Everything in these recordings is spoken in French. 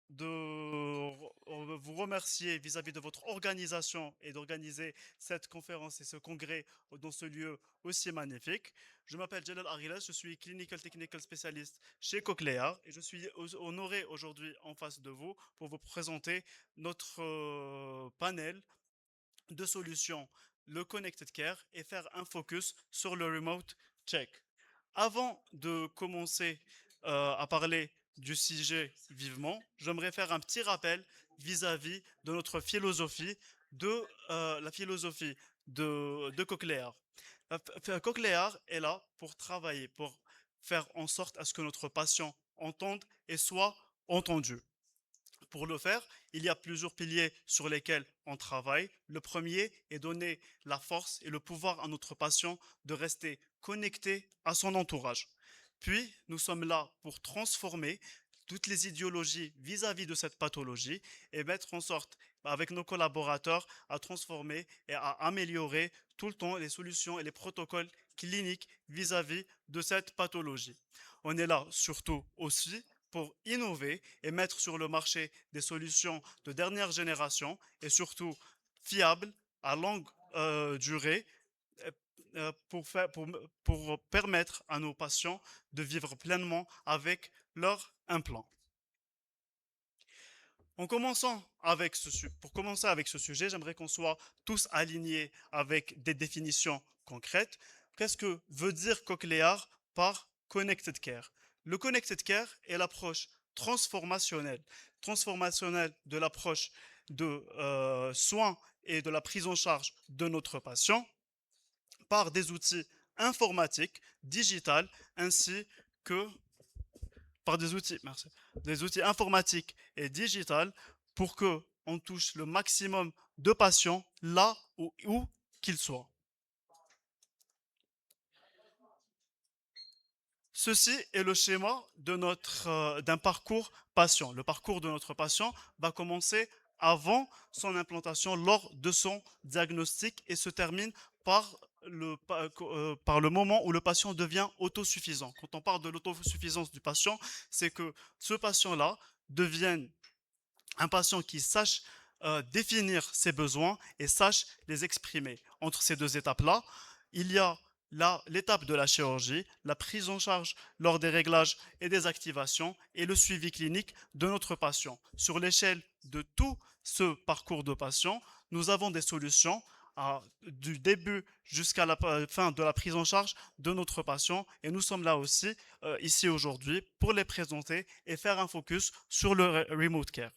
de vous remercier vis-à-vis de votre organisation et d'organiser cette conférence et ce congrès dans ce lieu aussi magnifique. Je m'appelle Jalal Arilas, je suis Clinical Technical Specialist chez Cochlear et je suis honoré aujourd'hui en face de vous pour vous présenter notre panel de solutions, le Connected Care, et faire un focus sur le Remote Check. Avant de commencer à parler du sujet vivement, j'aimerais faire un petit rappel vis-à-vis de notre philosophie, de la philosophie de Cochlear. Cochlear est là pour travailler, pour faire en sorte à ce que notre patient entende et soit entendu. Pour le faire, il y a plusieurs piliers sur lesquels on travaille. Le premier est donner la force et le pouvoir à notre patient de rester connecté à son entourage. Puis, nous sommes là pour transformer toutes les idéologies vis-à-vis de cette pathologie et mettre en sorte, avec nos collaborateurs, à transformer et à améliorer tout le temps les solutions et les protocoles cliniques vis-à-vis de cette pathologie. On est là surtout aussi pour innover et mettre sur le marché des solutions de dernière génération et surtout fiables à longue durée euh, pour permettre à nos patients de vivre pleinement avec leur implant. Pour commencer avec ce sujet, j'aimerais qu'on soit tous alignés avec des définitions concrètes. Qu'est-ce que veut dire Cochlear par Connected Care? Le Connected Care est l'approche transformationnelle de l'approche de soins et de la prise en charge de notre patient par des outils informatiques, digitales, ainsi que par des outils informatiques et digitales pour que on touche le maximum de patients là où qu'ils soient. Ceci est le schéma de d'un parcours patient. Le parcours de notre patient va commencer avant son implantation, lors de son diagnostic et se termine par par le moment où le patient devient autosuffisant. Quand on parle de l'autosuffisance du patient, c'est que ce patient-là devienne un patient qui sache définir ses besoins et sache les exprimer. Entre ces deux étapes-là, il y a l'étape de la chirurgie, la prise en charge lors des réglages et des activations et le suivi clinique de notre patient. Sur l'échelle de tout ce parcours de patient, nous avons des solutions du début jusqu'à la fin de la prise en charge de notre patient et nous sommes là aussi ici aujourd'hui pour les présenter et faire un focus sur le remote care.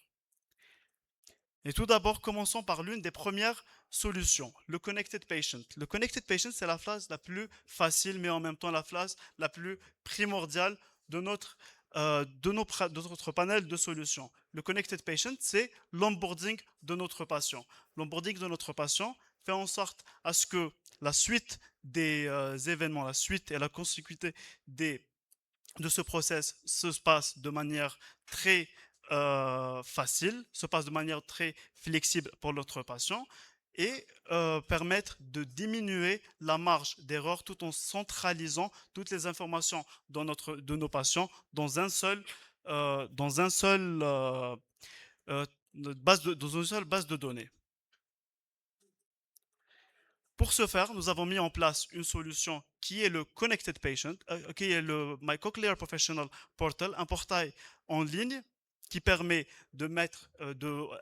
Et tout d'abord, commençons par l'une des premières solutions, le Connected Patient. Le Connected Patient, c'est la phase la plus facile, mais en même temps la phase la plus primordiale de notre panel de solutions. Le Connected Patient, c'est l'onboarding de notre patient. L'onboarding de notre patient fait en sorte à ce que la suite des événements, la suite et la consécutivité de ce process se passe de manière très facile, se passe de manière très flexible pour notre patient et permettre de diminuer la marge d'erreur tout en centralisant toutes les informations de nos patients dans un seul euh, dans une seule base de données. Pour ce faire, nous avons mis en place une solution qui est le Connected Patient, qui est le My Cochlear Professional Portal, un portail en ligne qui permet de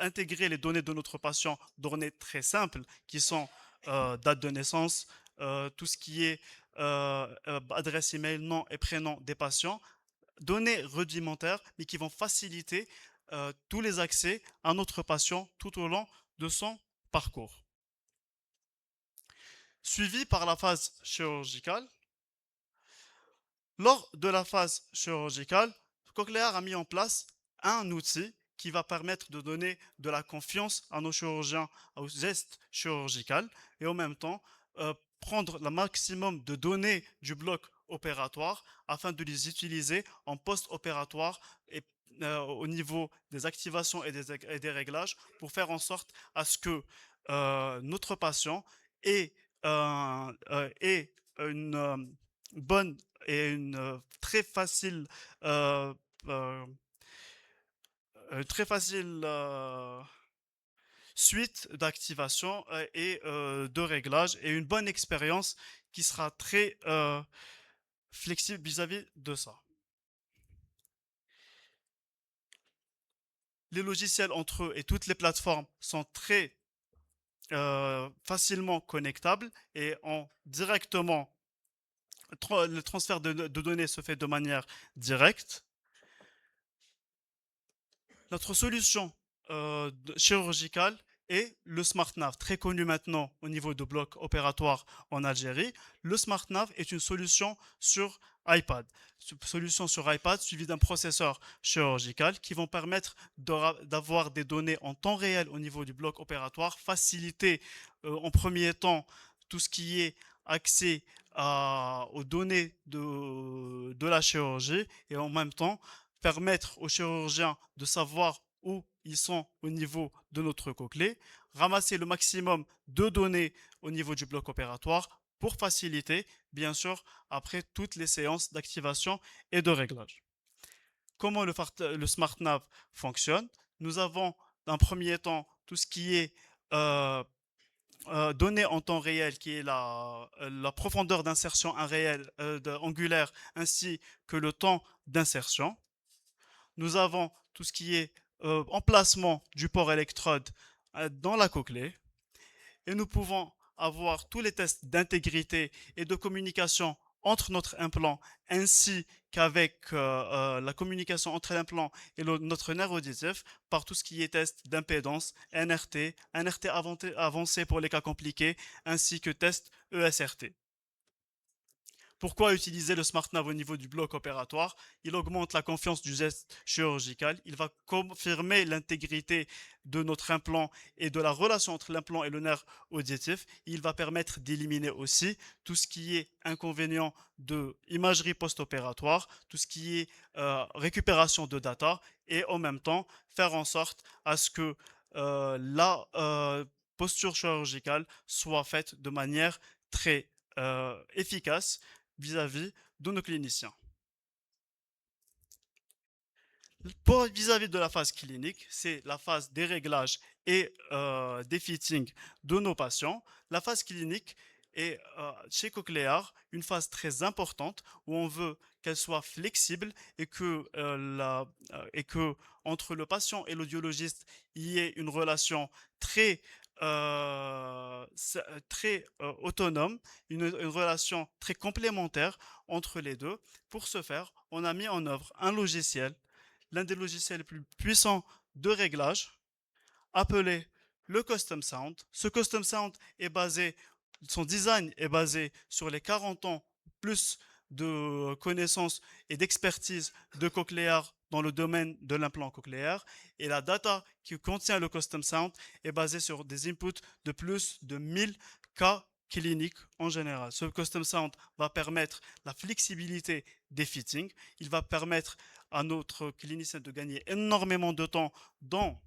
intégrer les données de notre patient, données très simples, qui sont date de naissance, tout ce qui est adresse email, nom et prénom des patients, données rudimentaires, mais qui vont faciliter tous les accès à notre patient tout au long de son parcours. Suivi par la phase chirurgicale. Lors de la phase chirurgicale, Cochlear a mis en place un outil qui va permettre de donner de la confiance à nos chirurgiens aux gestes chirurgical et en même temps prendre le maximum de données du bloc opératoire afin de les utiliser en post-opératoire et au niveau des activations et des réglages pour faire en sorte à ce que notre patient ait, ait une bonne et une très facile euh, euh, très facile suite d'activation et de réglage et une bonne expérience qui sera très flexible vis-à-vis de ça. Les logiciels entre eux et toutes les plateformes sont très facilement connectables et directement le transfert de données se fait de manière directe. Notre solution chirurgicale est le SmartNav, très connu maintenant au niveau de blocs opératoires en Algérie. Le SmartNav est une solution sur iPad. Solution sur iPad suivie d'un processeur chirurgical qui vont permettre d'avoir des données en temps réel au niveau du bloc opératoire, faciliter en premier temps tout ce qui est accès aux données de la chirurgie et en même temps permettre aux chirurgiens de savoir où ils sont au niveau de notre cochlée, ramasser le maximum de données au niveau du bloc opératoire pour faciliter, bien sûr, après toutes les séances d'activation et de réglage. Comment le SmartNav fonctionne? Nous avons, d'un premier temps, tout ce qui est données en temps réel, qui est la profondeur d'insertion angulaire, ainsi que le temps d'insertion. Nous avons tout ce qui est emplacement du port électrode dans la cochlée et nous pouvons avoir tous les tests d'intégrité et de communication entre notre implant ainsi qu'avec la communication entre l'implant et notre nerf auditif par tout ce qui est test d'impédance, NRT, NRT avancé pour les cas compliqués ainsi que test ESRT. Pourquoi utiliser le SmartNav au niveau du bloc opératoire? Il augmente la confiance du geste chirurgical, il va confirmer l'intégrité de notre implant et de la relation entre l'implant et le nerf auditif. Il va permettre d'éliminer aussi tout ce qui est inconvénient de imagerie post-opératoire, tout ce qui est récupération de data et en même temps faire en sorte à ce que la posture chirurgicale soit faite de manière très efficace vis-à-vis de nos cliniciens. Pour vis-à-vis de la phase clinique, c'est la phase des réglages et des fittings de nos patients. La phase clinique est chez Cochlear une phase très importante où on veut qu'elle soit flexible et que entre le patient et l'audiologiste, il y ait une relation très très autonome, une relation très complémentaire entre les deux. Pour ce faire, on a mis en œuvre un logiciel, l'un des logiciels les plus puissants de réglage, appelé le Custom Sound. Ce Custom Sound est basé, son design est basé sur les 40 ans plus de connaissances et d'expertise de Cochlear dans le domaine de l'implant cochléaire et la data qui contient le Custom Sound est basée sur des inputs de plus de 1000 cas cliniques en général. Ce Custom Sound va permettre la flexibilité des fittings, il va permettre à notre clinicien de gagner énormément de temps dans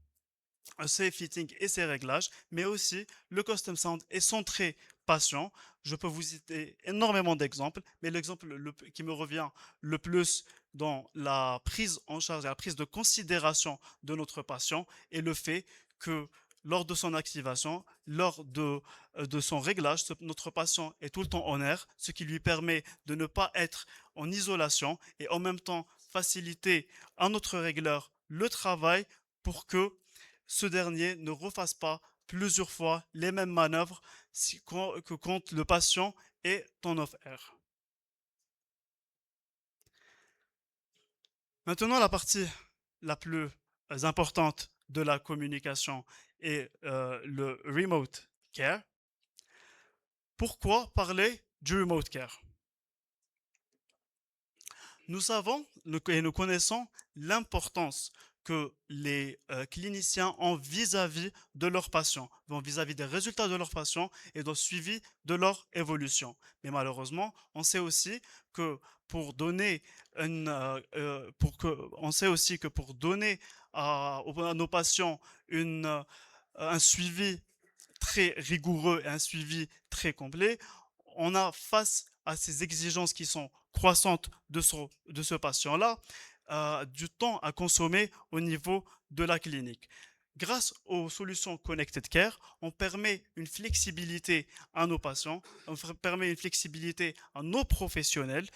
ses fittings et ses réglages, mais aussi le custom sound est centré patient. Je peux vous citer énormément d'exemples, mais l'exemple qui me revient le plus dans la prise en charge et la prise de considération de notre patient est le fait que lors de son activation, lors de son réglage, notre patient est tout le temps en air, ce qui lui permet de ne pas être en isolation et en même temps faciliter à notre régleur le travail pour que ce dernier ne refasse pas plusieurs fois les mêmes manœuvres que quand le patient est en off-air. Maintenant, la partie la plus importante de la communication est le remote care. Pourquoi parler du remote care? Nous savons et nous connaissons l'importance que les cliniciens ont vis-à-vis de leurs patients, vis-à-vis des résultats de leurs patients et du suivi de leur évolution. Mais malheureusement, on sait aussi que pour donner on sait aussi que pour donner à nos patients un suivi très rigoureux et un suivi très complet, on a face à ces exigences qui sont croissantes de ce patient-là, du temps à consommer au niveau de la clinique. Grâce aux solutions Connected Care, on permet une flexibilité à nos patients, on permet une flexibilité à nos professionnels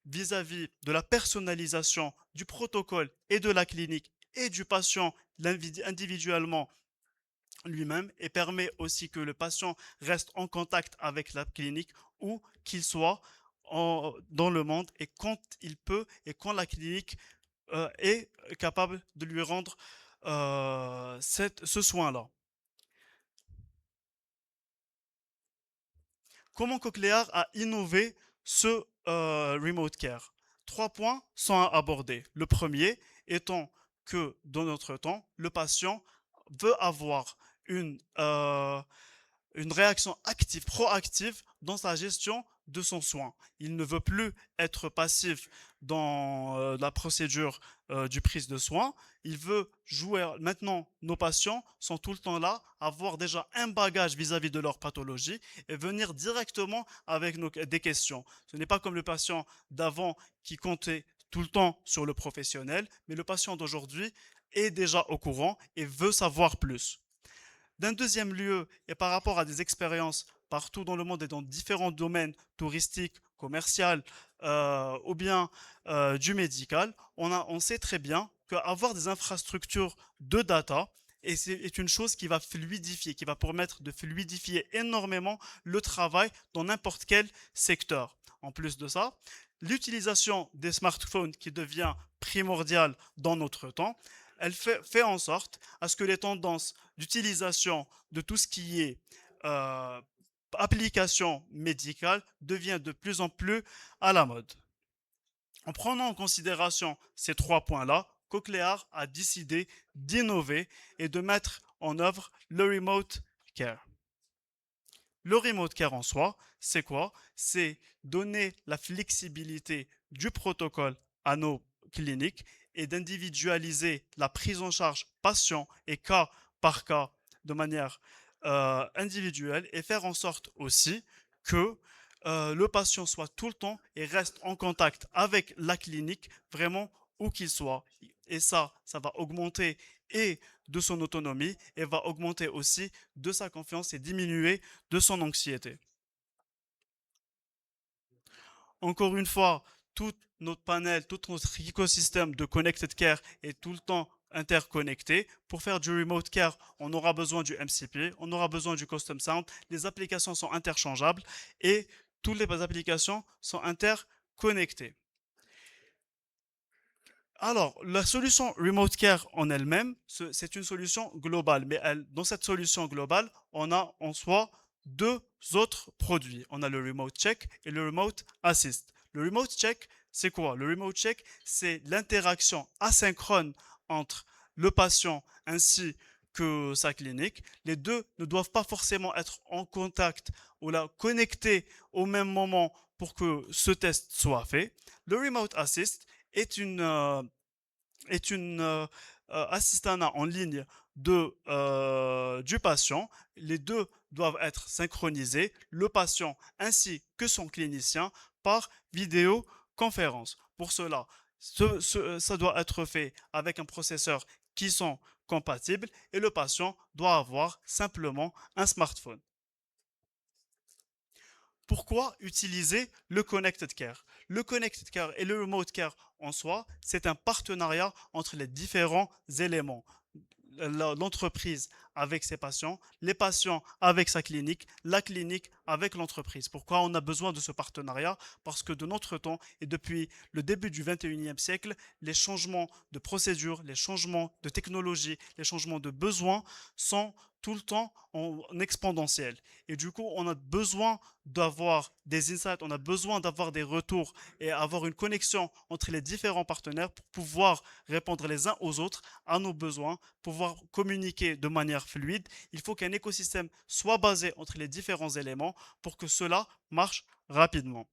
vis-à-vis de la personnalisation du protocole et de la clinique et du patient individuellement lui-même, et permet aussi que le patient reste en contact avec la clinique où qu'il soit dans le monde, et quand il peut et quand la clinique est capable de lui rendre ce soin-là. Comment Cochlear a innové ce remote care? Trois points sont à aborder. Le premier étant que dans notre temps, le patient veut avoir une réaction active, proactive dans sa gestion de son soin. Il ne veut plus être passif dans la procédure du prise de soin. Il veut jouer. Maintenant, nos patients sont tout le temps là, avoir déjà un bagage vis-à-vis de leur pathologie et venir directement avec des questions. Ce n'est pas comme le patient d'avant qui comptait tout le temps sur le professionnel, mais le patient d'aujourd'hui est déjà au courant et veut savoir plus. D'un deuxième lieu, et par rapport à des expériences partout dans le monde et dans différents domaines touristiques, commerciaux ou bien du médical, on sait très bien qu'avoir des infrastructures de data est une chose qui va fluidifier, qui va permettre de fluidifier énormément le travail dans n'importe quel secteur. En plus de ça, l'utilisation des smartphones qui devient primordiale dans notre temps, elle fait en sorte à ce que les tendances d'utilisation de tout ce qui est euh, application médicale devient de plus en plus à la mode. En prenant en considération ces trois points-là, Cochlear a décidé d'innover et de mettre en œuvre le remote care. Le remote care en soi, c'est quoi? C'est donner la flexibilité du protocole à nos cliniques et d'individualiser la prise en charge patient et cas par cas de manière individuelle, et faire en sorte aussi que le patient soit tout le temps et reste en contact avec la clinique vraiment où qu'il soit. Et ça va augmenter et de son autonomie, et va augmenter aussi de sa confiance et diminuer de son anxiété. Encore une fois, tout notre panel, tout notre écosystème de Connected Care est tout le temps interconnecté. Pour faire du remote care, on aura besoin du MCP, on aura besoin du custom sound. Les applications sont interchangeables et toutes les applications sont interconnectées. Alors, la solution Remote Care en elle-même, c'est une solution globale. Mais dans cette solution globale, on a en soi deux autres produits. On a le Remote Check et le Remote Assist. Le Remote Check, c'est quoi? Le Remote Check, c'est l'interaction asynchrone entre le patient ainsi que sa clinique. Les deux ne doivent pas forcément être en contact ou là connectés au même moment pour que ce test soit fait. Le Remote Assist est une assistante en ligne du patient. Les deux doivent être synchronisés, le patient ainsi que son clinicien, par vidéoconférence. Pour cela, ça doit être fait avec un processeur qui sont compatibles, et le patient doit avoir simplement un smartphone. Pourquoi utiliser le Connected Care? Le Connected Care et le Remote Care en soi, c'est un partenariat entre les différents éléments. L'entreprise avec ses patients, les patients avec sa clinique, la clinique avec l'entreprise. Pourquoi on a besoin de ce partenariat? Parce que de notre temps et depuis le début du 21e siècle, les changements de procédures, les changements de technologie, les changements de besoins sont tout le temps en exponentiel. Et du coup, on a besoin d'avoir des insights, on a besoin d'avoir des retours et avoir une connexion entre les différents partenaires pour pouvoir répondre les uns aux autres à nos besoins, pouvoir communiquer de manière fluide. Il faut qu'un écosystème soit basé entre les différents éléments pour que cela marche rapidement.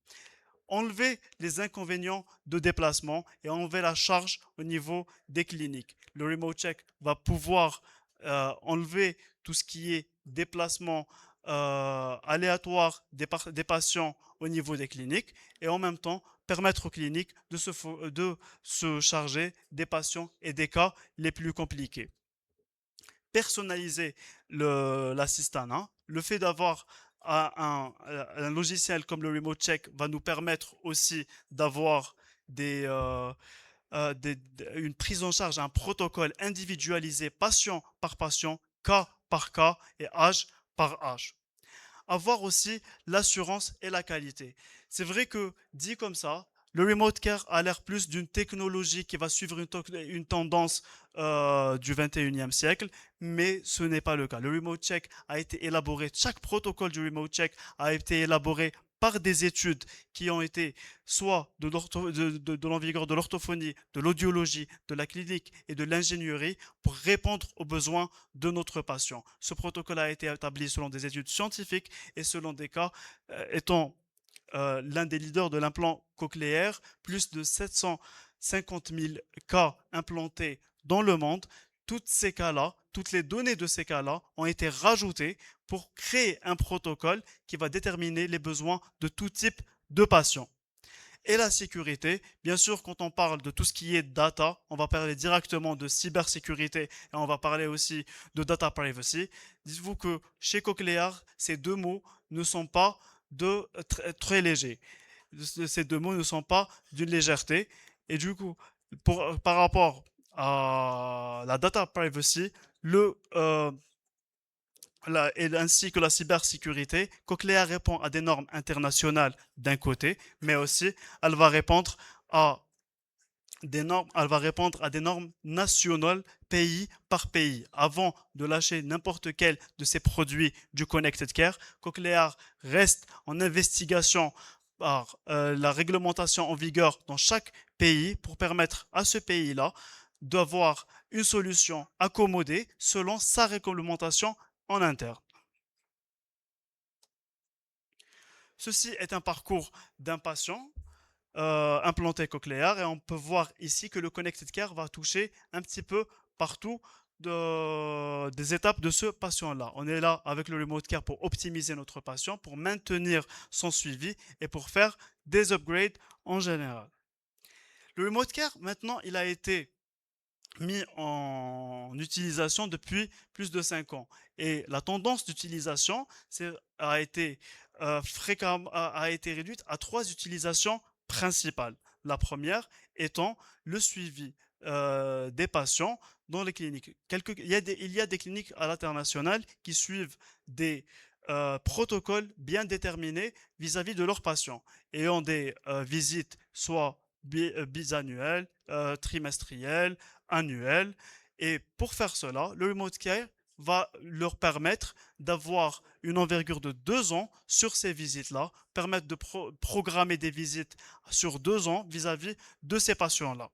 Enlever les inconvénients de déplacement et enlever la charge au niveau des cliniques. Le Remote Check va pouvoir enlever tout ce qui est déplacement aléatoire des patients au niveau des cliniques, et en même temps permettre aux cliniques de se charger des patients et des cas les plus compliqués. Personnaliser l'assistanat, le fait d'avoir un logiciel comme le Remote Check va nous permettre aussi d'avoir des, une prise en charge, un protocole individualisé patient par patient, cas par cas et âge par âge. Avoir aussi l'assurance et la qualité. C'est vrai que dit comme ça, le remote care a l'air plus d'une technologie qui va suivre une tendance du 21e siècle, mais ce n'est pas le cas. Le remote check a été élaboré, chaque protocole du remote check a été élaboré par des études qui ont été soit de l'envergure de l'orthophonie, de l'audiologie, de la clinique et de l'ingénierie pour répondre aux besoins de notre patient. Ce protocole a été établi selon des études scientifiques et selon des cas étant l'un des leaders de l'implant cochléaire, plus de 750 000 cas implantés dans le monde. Toutes ces cas-là, toutes les données de ces cas-là ont été rajoutées pour créer un protocole qui va déterminer les besoins de tout type de patients. Et la sécurité, bien sûr, quand on parle de tout ce qui est data, on va parler directement de cybersécurité et on va parler aussi de data privacy. Dites-vous que chez Cochlear, ces deux mots ne sont pas très légers. Ces deux mots ne sont pas d'une légèreté. Et du coup, par rapport à la data privacy, ainsi que la cybersécurité, Cochlear répond à des normes internationales d'un côté, mais aussi elle va répondre à des normes nationales pays par pays. Avant de lâcher n'importe quel de ces produits du Connected Care, Cochlear reste en investigation par la réglementation en vigueur dans chaque pays pour permettre à ce pays-là d'avoir une solution accommodée selon sa réglementation en interne. Ceci est un parcours d'un patient implanté cochléaire et on peut voir ici que le Connected Care va toucher un petit peu partout des étapes de ce patient-là. On est là avec le Remote Care pour optimiser notre patient, pour maintenir son suivi et pour faire des upgrades en général. Le Remote Care, maintenant, il a été mis en utilisation depuis plus de 5 ans. Et la tendance d'utilisation a été, a été réduite à trois utilisations principales. La première étant le suivi des patients dans les cliniques. Il y a des cliniques à l'international qui suivent des protocoles bien déterminés vis-à-vis de leurs patients et ont des visites soit bisannuelles, trimestrielles, annuel. Et pour faire cela, le Remote Care va leur permettre d'avoir une envergure de 2 ans sur ces visites-là, permettre de programmer des visites sur 2 ans vis-à-vis de ces patients-là.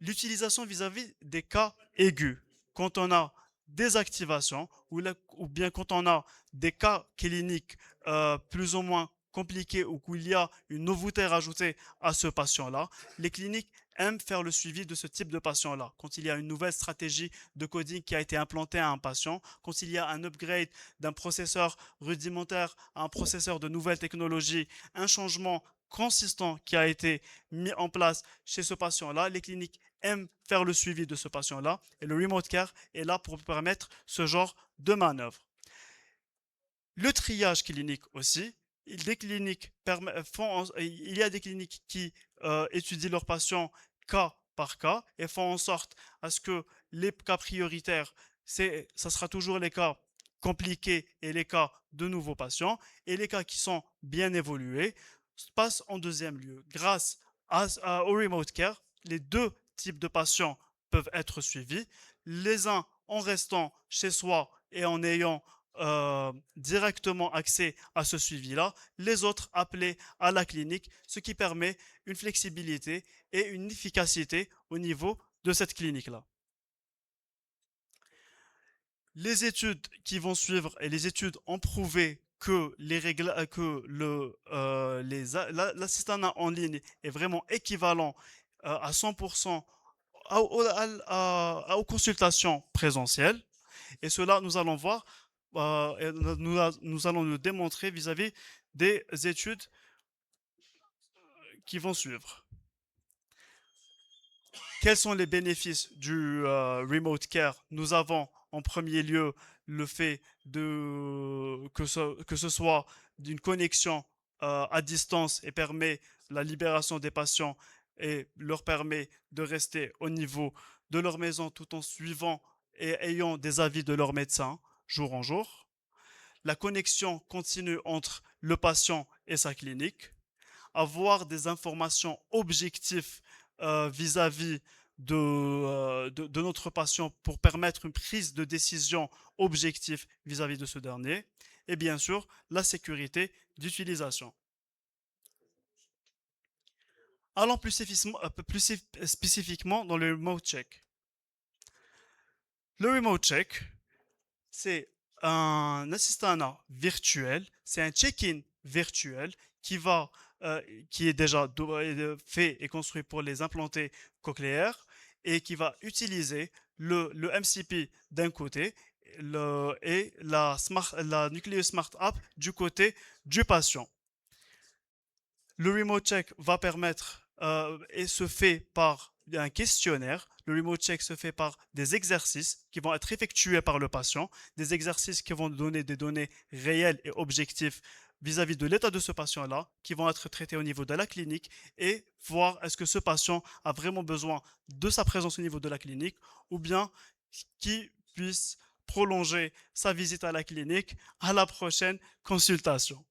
L'utilisation vis-à-vis des cas aigus, quand on a des activations ou bien quand on a des cas cliniques plus ou moins compliqués ou qu'il y a une nouveauté rajoutée à ce patient-là, les cliniques aiment faire le suivi de ce type de patient-là. Quand il y a une nouvelle stratégie de coding qui a été implantée à un patient, quand il y a un upgrade d'un processeur rudimentaire à un processeur de nouvelle technologie, un changement consistant qui a été mis en place chez ce patient-là, les cliniques aiment faire le suivi de ce patient-là et le remote care est là pour permettre ce genre de manœuvre. Le triage clinique aussi, il y a des cliniques qui étudient leurs patients cas par cas et font en sorte à ce que les cas prioritaires, ça sera toujours les cas compliqués et les cas de nouveaux patients et les cas qui sont bien évolués passent en deuxième lieu. Grâce au remote care, les deux types de patients peuvent être suivis, les uns en restant chez soi et en ayant directement accès à ce suivi-là, les autres appelés à la clinique, ce qui permet une flexibilité et une efficacité au niveau de cette clinique-là. Les études qui vont suivre et les études ont prouvé que les règles, que l'assistanat en ligne est vraiment équivalent à 100% aux consultations présentielles. Et cela, nous allons voir, nous allons le démontrer vis-à-vis des études qui vont suivre. Quels sont les bénéfices du remote care? Nous avons en premier lieu le fait que ce soit d'une connexion à distance et permet la libération des patients et leur permet de rester au niveau de leur maison tout en suivant et ayant des avis de leur médecin jour en jour. La connexion continue entre le patient et sa clinique, avoir des informations objectives vis-à-vis de notre patient pour permettre une prise de décision objective vis-à-vis de ce dernier, et bien sûr la sécurité d'utilisation. Allons plus spécifiquement dans le remote check. Le remote check, c'est un assistant virtuel, c'est un check-in virtuel qui va, qui est déjà fait et construit pour les implantés cochléaires et qui va utiliser le MCP d'un côté et la Nucleus Smart App du côté du patient. Le remote check va permettre et se fait par un questionnaire. Le remote check se fait par des exercices qui vont être effectués par le patient, des exercices qui vont donner des données réelles et objectives vis-à-vis de l'état de ce patient-là, qui vont être traités au niveau de la clinique et voir est-ce que ce patient a vraiment besoin de sa présence au niveau de la clinique ou bien qu'il puisse prolonger sa visite à la clinique à la prochaine consultation.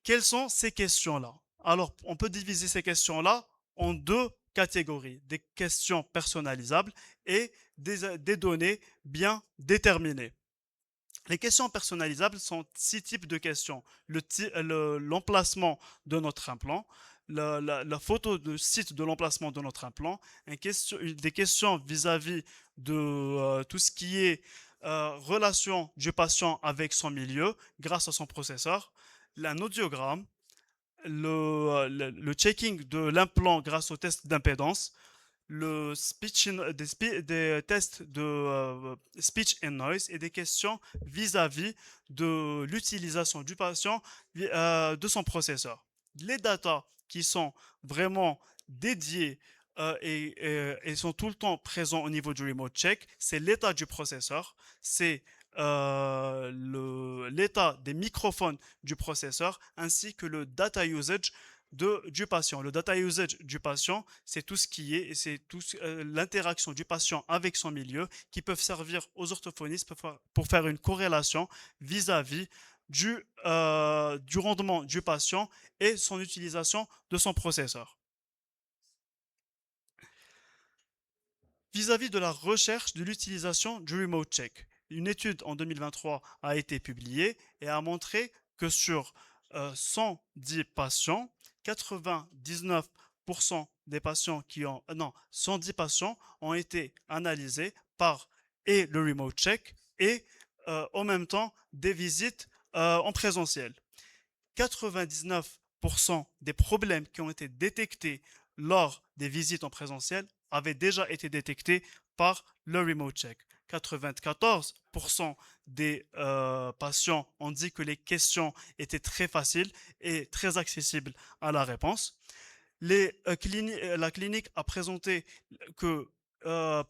Quelles sont ces questions-là? Alors, on peut diviser ces questions-là en deux catégories, des questions personnalisables et des données bien déterminées. Les questions personnalisables sont 6 types de questions. L'emplacement de notre implant, la photo de site de l'emplacement de notre implant, des questions vis-à-vis de tout ce qui est relation du patient avec son milieu grâce à son processeur, un audiogramme, le checking de l'implant grâce au test d'impédance, des tests de speech and noise et des questions vis-à-vis de l'utilisation du patient de son processeur. Les datas qui sont vraiment dédiées et sont tout le temps présents au niveau du remote check, c'est l'état du processeur, c'est l'état des microphones du processeur ainsi que le data usage du patient. Le data usage du patient, c'est tout ce qui est, et c'est tout l'interaction du patient avec son milieu qui peuvent servir aux orthophonistes pour faire une corrélation vis-à-vis du rendement du patient et son utilisation de son processeur. Vis-à-vis de la recherche de l'utilisation du remote check, une étude en 2023 a été publiée et a montré que sur 110 patients, 99% des patients qui ont, non, 110 patients ont été analysés par et le remote check et en même temps des visites en présentiel. 99% des problèmes qui ont été détectés lors des visites en présentiel avaient déjà été détectés par le remote check. 94% des patients ont dit que les questions étaient très faciles et très accessibles à la réponse. La clinique a présenté que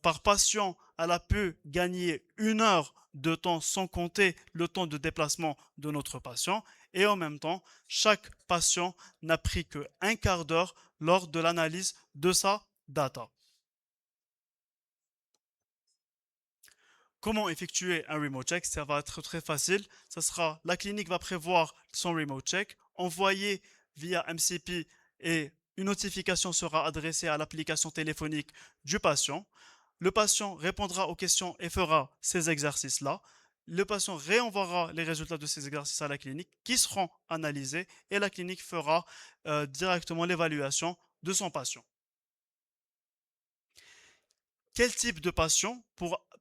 par patient, elle a pu gagner 1 heure de temps sans compter le temps de déplacement de notre patient. Et en même temps, chaque patient n'a pris que 1/4 d'heure lors de l'analyse de sa data. Comment effectuer un remote check? Ça va être très facile. La clinique va prévoir son remote check, envoyer via MCP et une notification sera adressée à l'application téléphonique du patient. Le patient répondra aux questions et fera ces exercices-là. Le patient réenverra les résultats de ces exercices à la clinique qui seront analysés et la clinique fera directement l'évaluation de son patient. Quel type de patient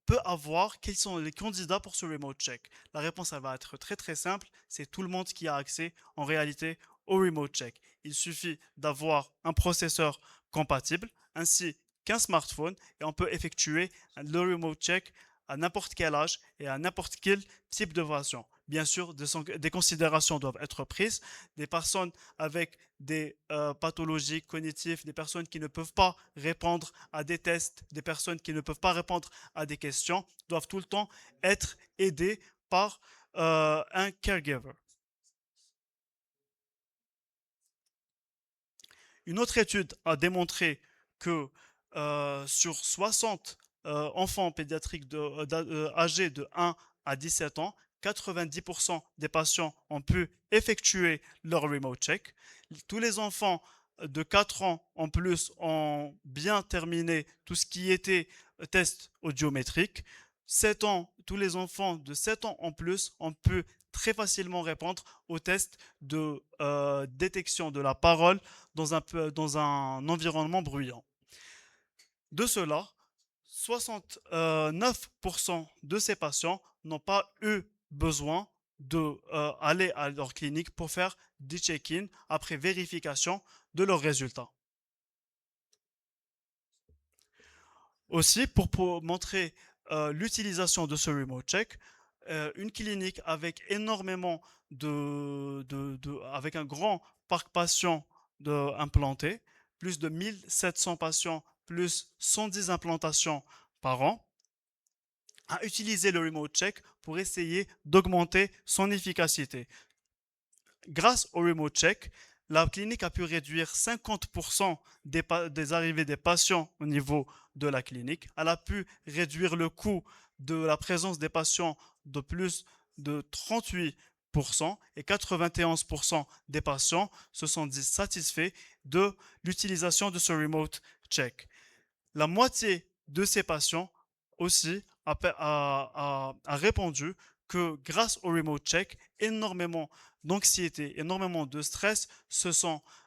peut avoir, quels sont les candidats pour ce remote check? La réponse elle va être très très simple, c'est tout le monde qui a accès en réalité au remote check. Il suffit d'avoir un processeur compatible ainsi qu'un smartphone et on peut effectuer le remote check à n'importe quel âge et à n'importe quel type de patient. bien sûr, des considérations doivent être prises. Des personnes avec des pathologies cognitives, des personnes qui ne peuvent pas répondre à des tests, des personnes qui ne peuvent pas répondre à des questions, doivent tout le temps être aidées par un caregiver. Une autre étude a démontré que sur 60 enfants pédiatriques âgés de 1 à 17 ans, 90% des patients ont pu effectuer leur remote check. Tous les enfants de 4 ans en plus ont bien terminé tout ce qui était test audiométrique. 7 ans, tous les enfants de 7 ans en plus ont pu très facilement répondre aux tests de détection de la parole dans un environnement bruyant. De cela, 69% de ces patients n'ont pas eu besoin d'aller à leur clinique pour faire des check-in après vérification de leurs résultats. Aussi, pour montrer l'utilisation de ce remote check, une clinique avec énormément avec un grand parc patient implanté, plus de 1700 patients, plus 110 implantations par an, a utilisé le remote check pour essayer d'augmenter son efficacité. Grâce au remote check, la clinique a pu réduire 50% des arrivées des patients au niveau de la clinique. Elle a pu réduire le coût de la présence des patients de plus de 38% et 91% des patients se sont dit satisfaits de l'utilisation de ce remote check. La moitié de ces patients aussi a répondu que grâce au remote check, énormément d'anxiété, énormément de stress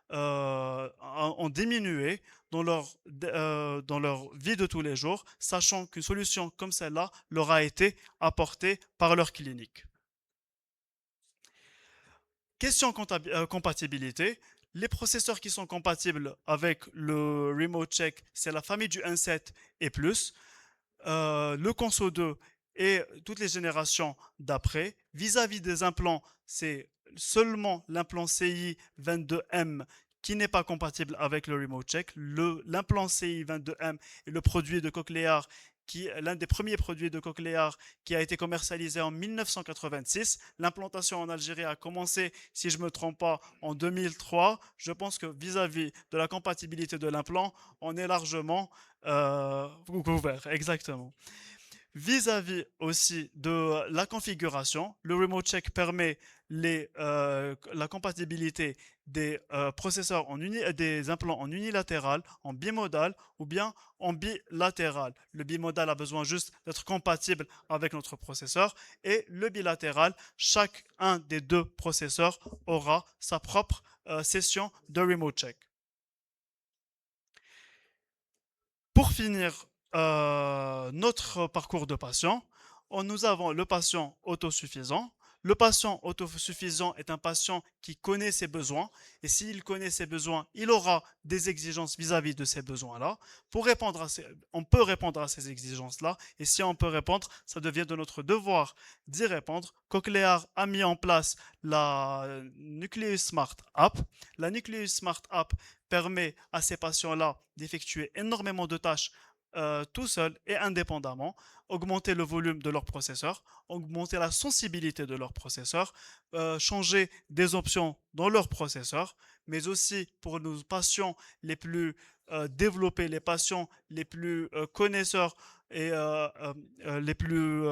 ont diminué dans leur vie de tous les jours, sachant qu'une solution comme celle-là leur a été apportée par leur clinique. Question compatibilité. Les processeurs qui sont compatibles avec le Remote Check, c'est la famille du N7 et plus. Le Conso 2 et toutes les générations d'après. Vis-à-vis des implants, c'est seulement l'implant CI 22M qui n'est pas compatible avec le Remote Check. L'implant CI 22M est le produit de Cochlear l'un des premiers produits de Cochlear qui a été commercialisé en 1986. L'implantation en Algérie a commencé, si je ne me trompe pas, en 2003. Je pense que vis-à-vis de la compatibilité de l'implant, on est largement couvert. Exactement. Vis-à-vis aussi de la configuration, le Remote Check permet la compatibilité des processeurs des implants en unilatéral, en bimodal ou bien en bilatéral. Le bimodal a besoin juste d'être compatible avec notre processeur et le bilatéral, chacun des deux processeurs aura sa propre session de Remote Check. Pour finir notre parcours de patient, nous avons le patient autosuffisant. Le patient autosuffisant est un patient qui connaît ses besoins et s'il connaît ses besoins, il aura des exigences vis-à-vis de ces besoins-là. On peut répondre à ces exigences-là et si on peut répondre, ça devient de notre devoir d'y répondre. Cochlear a mis en place la Nucleus Smart App. La Nucleus Smart App permet à ces patients-là d'effectuer énormément de tâches tout seul et indépendamment, augmenter le volume de leur processeur, augmenter la sensibilité de leur processeur, changer des options dans leur processeur, mais aussi pour nos patients les plus développés, les patients les plus connaisseurs et les plus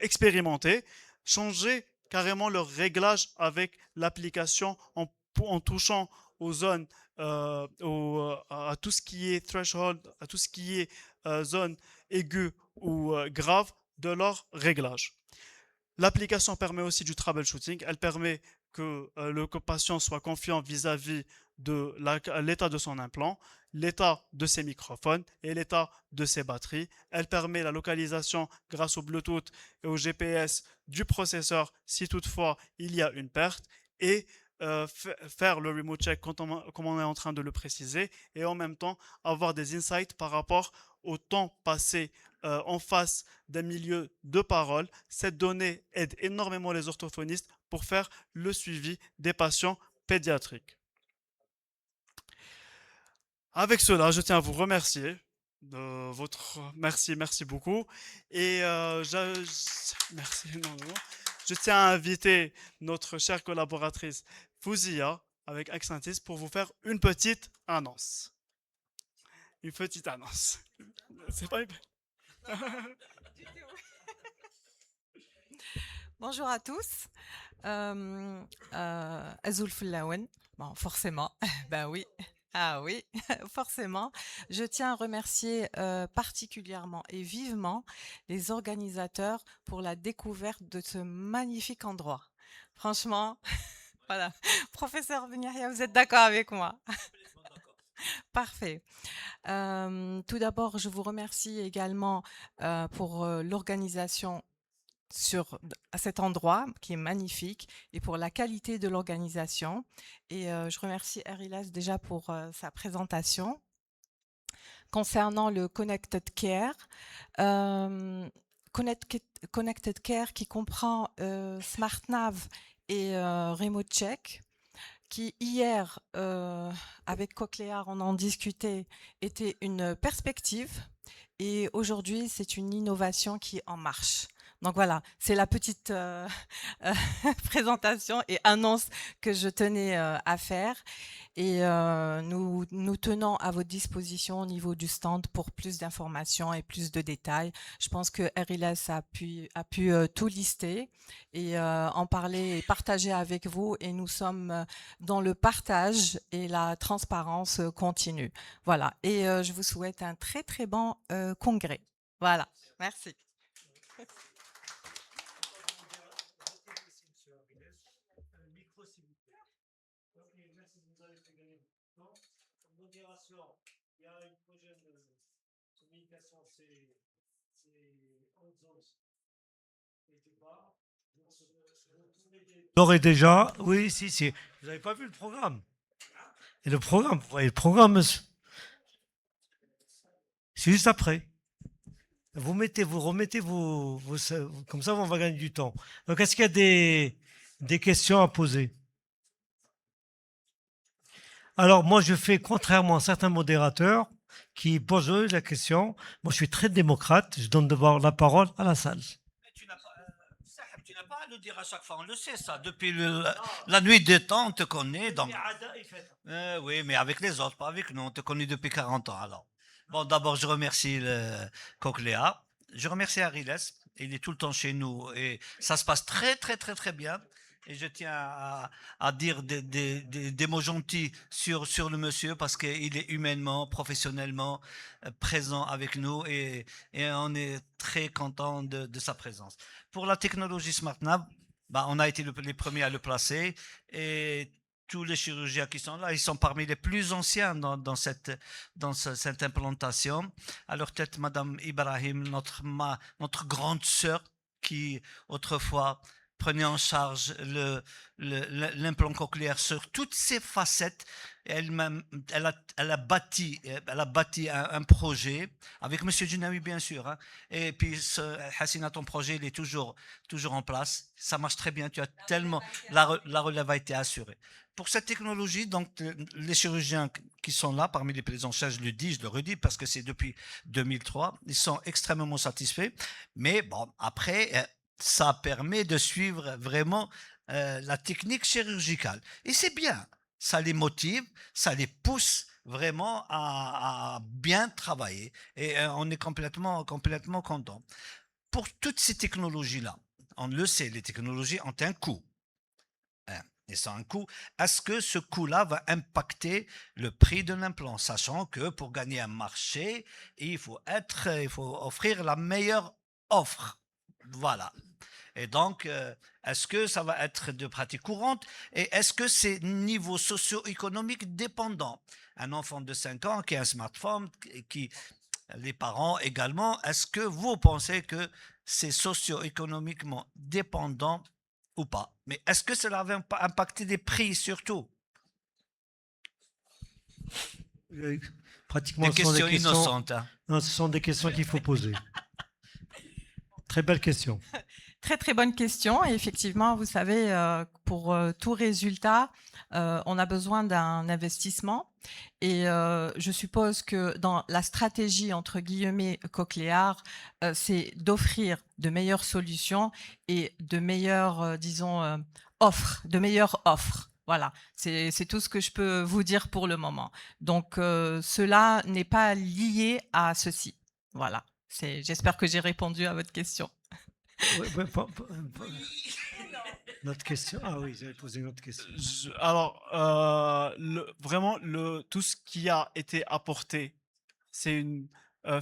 expérimentés, changer carrément leur réglage avec l'application en touchant aux zones, à tout ce qui est threshold, à tout ce qui est zone aiguë ou grave de leur réglage. L'application permet aussi du troubleshooting. Elle permet que le patient soit confiant vis-à-vis de l'état de son implant, l'état de ses microphones et l'état de ses batteries. Elle permet la localisation grâce au Bluetooth et au GPS du processeur si toutefois il y a une perte et faire le remote check comme on est en train de le préciser et en même temps avoir des insights par rapport au temps passé en face d'un milieu de parole. Cette donnée aide énormément les orthophonistes pour faire le suivi des patients pédiatriques. Avec cela, je tiens à vous remercier de votre merci beaucoup et merci énormément. Je tiens à inviter notre chère collaboratrice Fouzia avec Accentis pour vous faire une petite annonce. Une petite annonce. C'est pas une... Bonjour à tous. Azul Foulaouen. Bon, forcément. Ben oui. Ah oui, forcément. Je tiens à remercier particulièrement et vivement les organisateurs pour la découverte de ce magnifique endroit. Franchement, voilà. Professeur Benyaria, vous êtes d'accord avec moi? Parfait. Tout d'abord, je vous remercie également pour l'organisation à cet endroit qui est magnifique et pour la qualité de l'organisation. Et je remercie Arilas déjà pour sa présentation. Concernant le Connected Care, euh, Connected Care qui comprend SmartNav et Remote Check, qui hier, avec Cochlear, on en discutait, était une perspective et aujourd'hui, c'est une innovation qui est en marche. Donc voilà, c'est la petite présentation et annonce que je tenais à faire. Et nous tenons à votre disposition au niveau du stand pour plus d'informations et plus de détails. Je pense que RLS a pu tout lister et en parler et partager avec vous. Et nous sommes dans le partage et la transparence continue. Voilà. Et je vous souhaite un très très bon congrès. Voilà. Merci. D'ores et déjà, oui, si. Vous n'avez pas vu le programme. Et le programme, vous voyez le programme, c'est juste après. Vous remettez comme ça, on va gagner du temps. Donc, est-ce qu'il y a des questions à poser? Alors, moi, je fais contrairement à certains modérateurs qui posent eux la question. Moi, je suis très démocrate. Je donne d'abord la parole à la salle. Tu n'as pas à le dire à chaque fois, on le sait ça. Depuis la nuit des temps, on te connaît. Donc... oui, mais avec les autres, pas avec nous. On te connaît depuis 40 ans alors. Bon, d'abord, je remercie le Cochléa. Je remercie Ariles. Il est tout le temps chez nous et ça se passe très, très, très, très bien. Et je tiens à dire des mots gentils sur le monsieur parce qu'il est humainement, professionnellement présent avec nous et on est très content de sa présence. Pour la technologie SmartNav, bah, on a été les premiers à le placer et tous les chirurgiens qui sont là, ils sont parmi les plus anciens dans cette implantation. À leur tête, Madame Ibrahim, notre grande sœur qui autrefois prenait en charge l'implant cochléaire sur toutes ses facettes. Elle a bâti un projet avec Monsieur Junawi, bien sûr. Hein. Et puis, Hassina, ton projet, il est toujours en place. Ça marche très bien. Tu as tellement, la relève a été assurée. Pour cette technologie, donc, les chirurgiens qui sont là, parmi les prises en charge, je le dis, je le redis, parce que c'est depuis 2003, ils sont extrêmement satisfaits. Mais bon, après, ça permet de suivre vraiment la technique chirurgicale. Et c'est bien, ça les motive, ça les pousse vraiment à bien travailler. Et on est complètement content. Pour toutes ces technologies-là, on le sait, les technologies ont un coût. Et ça a un coût. Est-ce que ce coût-là va impacter le prix de l'implant, sachant que pour gagner un marché, il faut offrir la meilleure offre. Voilà. Et donc, est-ce que ça va être de pratique courante et est-ce que c'est niveau socio-économique dépendant? Un enfant de 5 ans qui a un smartphone, les parents également, est-ce que vous pensez que c'est socio-économiquement dépendant ou pas? Mais est-ce que cela va impacter les prix surtout? Pratiquement, des questions innocentes. Hein. Non, ce sont des questions qu'il faut poser. Très belle question. Très, très bonne question. Et effectivement, vous savez, pour tout résultat, on a besoin d'un investissement. Et je suppose que dans la stratégie, entre guillemets, Cochlear, c'est d'offrir de meilleures solutions et de meilleures, disons, de meilleures offres. Voilà, c'est tout ce que je peux vous dire pour le moment. Donc, cela n'est pas lié à ceci. Voilà, j'espère que j'ai répondu à votre question. Ouais, notre question. Ah oui, j'avais posé une autre question. Alors, vraiment, tout ce qui a été apporté, c'est une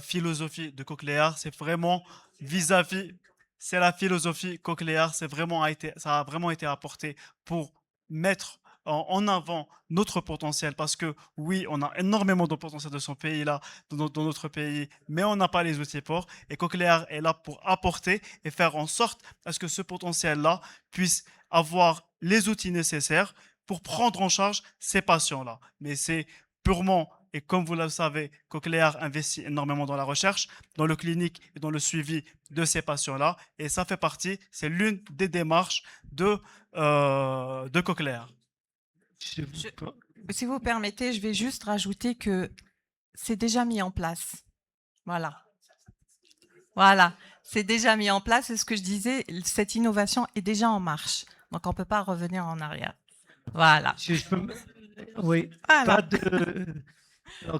philosophie de Cochlear. C'est vraiment vis-à-vis, c'est la philosophie Cochlear. Ça a vraiment été apporté pour mettre en avant notre potentiel. Parce que oui, on a énormément de potentiel de son pays là, dans notre pays, mais on n'a pas les outils pour. Et Cochlear est là pour apporter et faire en sorte à ce que ce potentiel-là puisse avoir les outils nécessaires pour prendre en charge ces patients-là. Mais c'est purement, et comme vous le savez, Cochlear investit énormément dans la recherche, dans le clinique et dans le suivi de ces patients-là. Et ça fait partie, c'est l'une des démarches de Cochlear. Si vous permettez, je vais juste rajouter que c'est déjà mis en place. Voilà. Voilà, c'est déjà mis en place. C'est ce que je disais, cette innovation est déjà en marche. Donc, on ne peut pas revenir en arrière. Voilà. Si je peux oui, Voilà. pas de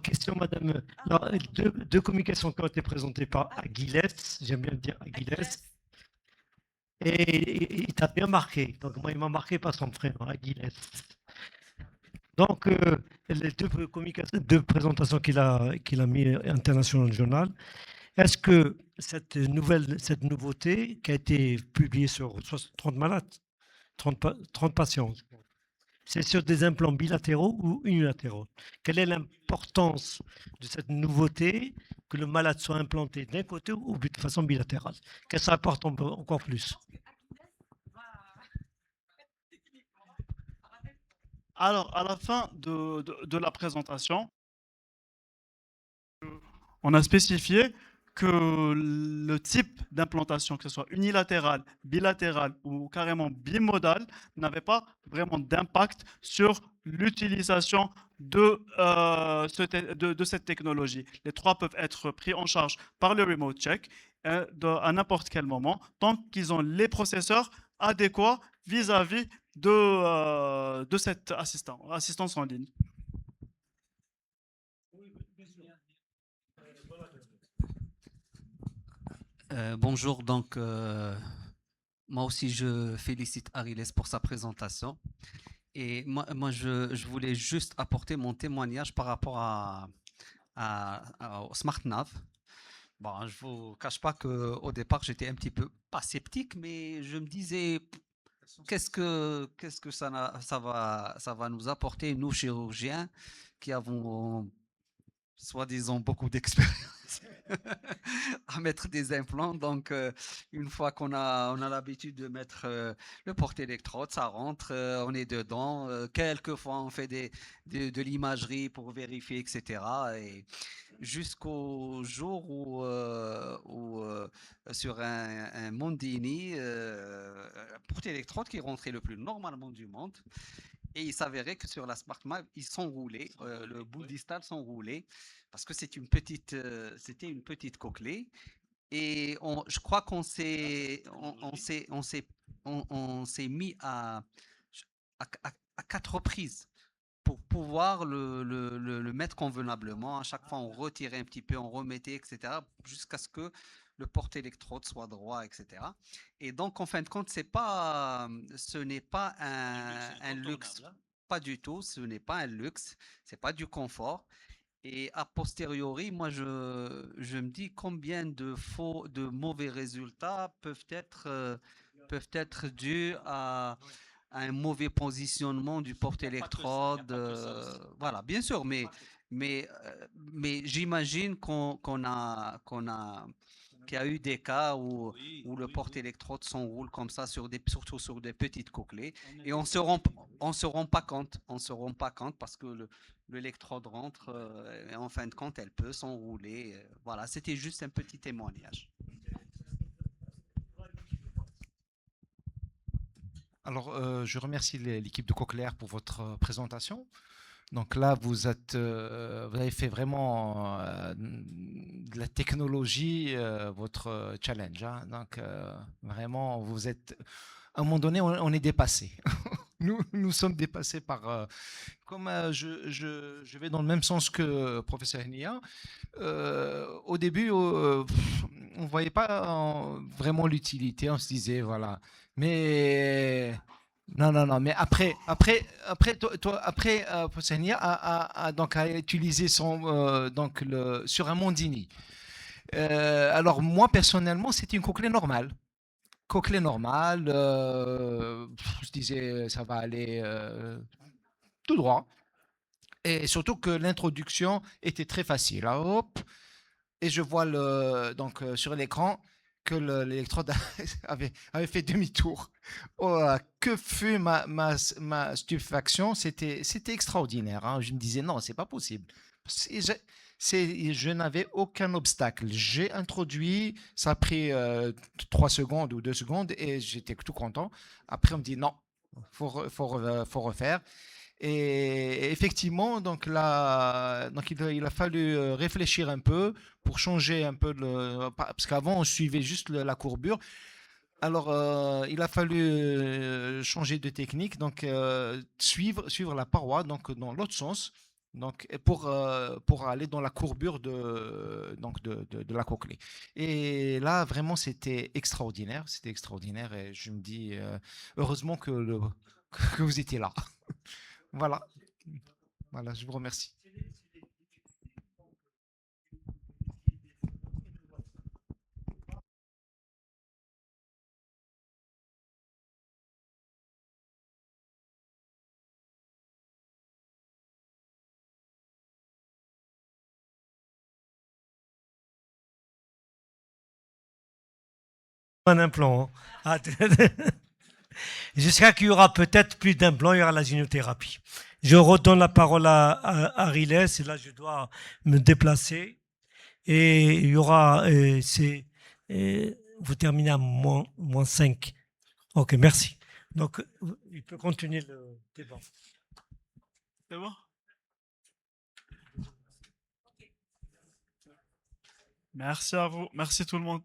question, madame. Alors, deux communications qui ont été présentées par Aguilès, j'aime bien le dire Aguilès, et il t'a bien marqué. Donc, moi, il m'a marqué par son prénom, Aguilès. Donc, les deux présentations qu'il a mis International Journal, est-ce que cette nouveauté qui a été publiée sur 30 malades, 30 patients, c'est sur des implants bilatéraux ou unilatéraux? Quelle est l'importance de cette nouveauté que le malade soit implanté d'un côté ou de façon bilatérale? Qu'est-ce que ça apporte encore plus? Alors, à la fin de la présentation, on a spécifié que le type d'implantation, que ce soit unilatéral, bilatéral ou carrément bimodal, n'avait pas vraiment d'impact sur l'utilisation de cette technologie. Les trois peuvent être pris en charge par le remote check à n'importe quel moment, tant qu'ils ont les processeurs adéquats vis-à-vis de cette assistance en ligne. Bonjour, donc moi aussi je félicite Ariles pour sa présentation. Et moi je voulais juste apporter mon témoignage par rapport au SmartNav. Bon, je vous cache pas qu'au départ j'étais un petit peu pas sceptique, mais je me disais qu'est-ce que ça va nous apporter, nous chirurgiens qui avons soi-disant beaucoup d'expérience à mettre des implants. Donc, une fois qu'on a l'habitude de mettre le porte-électrode, ça rentre, on est dedans. Quelquefois, on fait de l'imagerie pour vérifier, etc. Et jusqu'au jour où sur un Mondini, un porte-électrode qui rentrait le plus normalement du monde. Et il s'avérait que sur la SmartMap, ils sont roulés, le bout distal sont roulés, parce que c'était une petite coquelée. Et je crois on s'est mis à 4 reprises pour pouvoir le mettre convenablement. À chaque fois, on retirait un petit peu, on remettait, etc., jusqu'à ce que le porte-électrode soit droit, etc. Et donc, en fin de compte, ce n'est pas un luxe, pas du tout, ce n'est pas un luxe, c'est pas du confort. Et a posteriori, moi, je me dis combien de mauvais résultats peuvent être dus à un mauvais positionnement du porte-électrode. Voilà, bien sûr, mais j'imagine qu'il y a eu des cas où le porte-électrode s'enroule comme ça surtout sur des petites coquelées et on se rend pas compte, parce que l'électrode rentre et en fin de compte elle peut s'enrouler. Voilà, c'était juste un petit témoignage. Alors, je remercie l'équipe de Cochlear pour votre présentation. Donc là, vous avez fait vraiment de la technologie votre challenge, hein. Donc vraiment, vous êtes, à un moment donné, on est dépassé. Nous sommes dépassés par, comme je vais dans le même sens que professeur Nia. Au début, on voyait pas vraiment l'utilité. On se disait voilà, mais non, non, non. Mais après, professeur Nia donc a utilisé donc sur un Mondini. Alors moi personnellement, c'était une cochlée normale. Cochlée normale. Je disais ça va aller tout droit. Et surtout que l'introduction était très facile. Ah, hop, et je vois donc sur l'écran que l'électrode avait fait demi-tour. Oh là, que fut ma stupéfaction, c'était extraordinaire, hein. Je me disais non, c'est pas possible. Je n'avais aucun obstacle. J'ai introduit, ça a pris 3 secondes ou 2 secondes et j'étais tout content. Après, on me dit non, faut refaire. Et effectivement, donc là, donc il a fallu réfléchir un peu pour changer un peu parce qu'avant on suivait juste la courbure. Alors il a fallu changer de technique, donc suivre la paroi donc dans l'autre sens. Donc, et pour aller dans la courbure de la cochlée. Et là, vraiment, c'était extraordinaire. C'était extraordinaire. Et je me dis, heureusement que vous étiez là. Voilà. Voilà, je vous remercie. Un implant, hein. Ah, Jusqu'à qu'il y aura peut-être plus d'implants, il y aura la gynothérapie. Je redonne la parole à Riles, et là je dois me déplacer. Et il y aura, vous terminez à moins 5. Ok, merci. Donc, il peut continuer le débat. C'est bon? Merci à vous. Merci tout le monde.